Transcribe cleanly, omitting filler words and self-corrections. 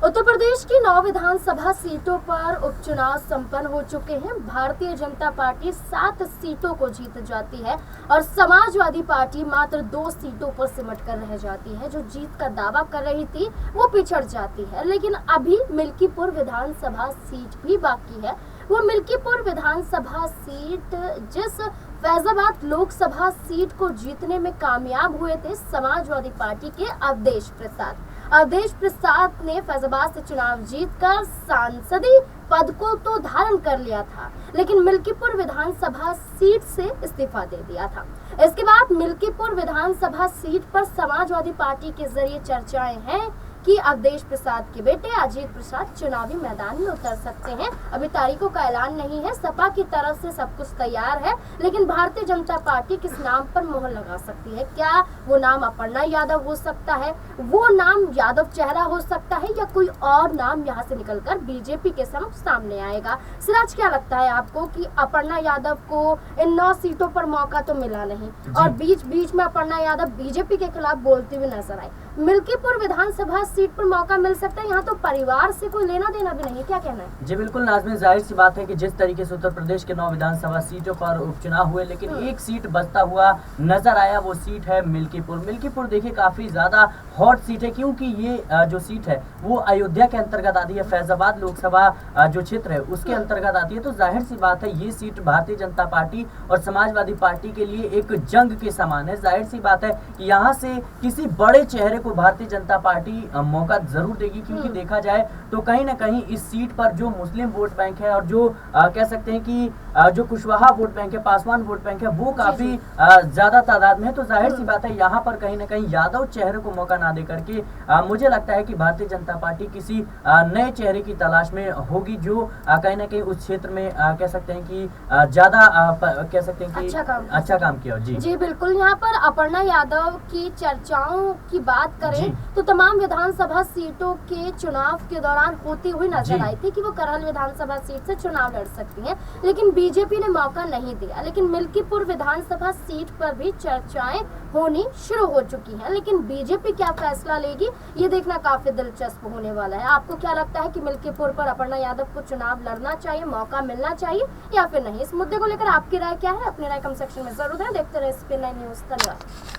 उत्तर प्रदेश की 9 विधानसभा सीटों पर उपचुनाव संपन्न हो चुके हैं। भारतीय जनता पार्टी 7 सीटों को जीत जाती है और समाजवादी पार्टी मात्र 2 सीटों पर सिमट कर रह जाती है। जो जीत का दावा कर रही थी वो पिछड़ जाती है। लेकिन अभी मिल्कीपुर विधानसभा सीट भी बाकी है। वो मिल्कीपुर विधानसभा सीट जिस फैजाबाद लोकसभा सीट को जीतने में कामयाब हुए थे समाजवादी पार्टी के अवधेश प्रसाद ने फैजाबाद से चुनाव जीतकर सांसदीय पद को तो धारण कर लिया था, लेकिन मिल्कीपुर विधानसभा सीट से इस्तीफा दे दिया था। इसके बाद मिल्कीपुर विधानसभा सीट पर समाजवादी पार्टी के जरिए चर्चाएं हैं कि अवधेश प्रसाद के बेटे अजीत प्रसाद चुनावी मैदान में उतर सकते हैं। अभी तारीखों का ऐलान नहीं है। सपा की तरफ से सब कुछ तैयार है, लेकिन भारतीय जनता पार्टी किस नाम पर मोहर लगा सकती है? क्या वो नाम अपर्णा यादव हो सकता है, वो नाम यादव चेहरा हो सकता है, या कोई और नाम यहाँ से निकलकर बीजेपी के समक्ष सामने आएगा? सिराज, क्या लगता है आपको कि अपर्णा यादव को इन 9 सीटों पर मौका तो मिला नहीं और बीच बीच में अपर्णा यादव बीजेपी के खिलाफ बोलती हुई नजर आई? मिल्कीपुर विधानसभा सीट पर मौका मिल सकता है। यहाँ तो परिवार से कोई लेना देना भी नहीं है। क्या कहना है? जी बिल्कुल नाज़मीन, जाहिर सी बात है कि जिस तरीके से उत्तर प्रदेश के 9 विधानसभा सीटों पर उपचुनाव हुए, लेकिन एक सीट बचता हुआ नजर आया। वो सीट है मिल्कीपुर। देखिए काफी ज्यादा हॉट सीट है, क्योंकि ये जो सीट है वो अयोध्या के अंतर्गत आती है। फैजाबाद लोकसभा जो क्षेत्र है उसके अंतर्गत आती है। तो जाहिर सी बात है ये सीट भारतीय जनता पार्टी और समाजवादी पार्टी के लिए एक जंग के समान है। जाहिर सी बात है कि यहाँ से किसी बड़े चेहरे को भारतीय जनता पार्टी मौका जरूर देगी, क्योंकि देखा जाए तो कहीं ना कहीं इस सीट पर जो मुस्लिम वोट बैंक है और जो कह सकते हैं कि जो कुशवाहा वोट बैंक है, पासवान वोट बैंक है, वो काफी ज्यादा तादाद में है। तो जाहिर सी बात है यहाँ पर कहीं ना कहीं यादव चेहरे को मौका ना दे करके मुझे लगता है कि भारतीय जनता पार्टी किसी नए चेहरे की तलाश में होगी, जो कहीं ना कहीं उस क्षेत्र में कह सकते हैं कि ज्यादा कह सकते हैं कि अच्छा काम किया। जी बिल्कुल। यहाँ पर अपर्णा यादव की चर्चाओं की बात करें तो तमाम विधानसभा सीटों के चुनाव के दौरान होती हुई नजर आई थी कि वो करहल विधानसभा सीट से चुनाव लड़ सकती हैं, लेकिन बीजेपी ने मौका नहीं दिया। लेकिन मिल्कीपुर विधानसभा सीट पर भी चर्चाएं होनी शुरू हो चुकी हैं, लेकिन बीजेपी क्या फैसला लेगी ये देखना काफी दिलचस्प होने वाला है। आपको क्या लगता है कि मिल्कीपुर पर अपर्णा यादव को चुनाव लड़ना चाहिए, मौका मिलना चाहिए या फिर नहीं? इस मुद्दे को लेकर आपकी राय क्या है? अपनी राय कमेंट सेक्शन में जरूर दें। देखते रहे SPN9 न्यूज़। धन्यवाद।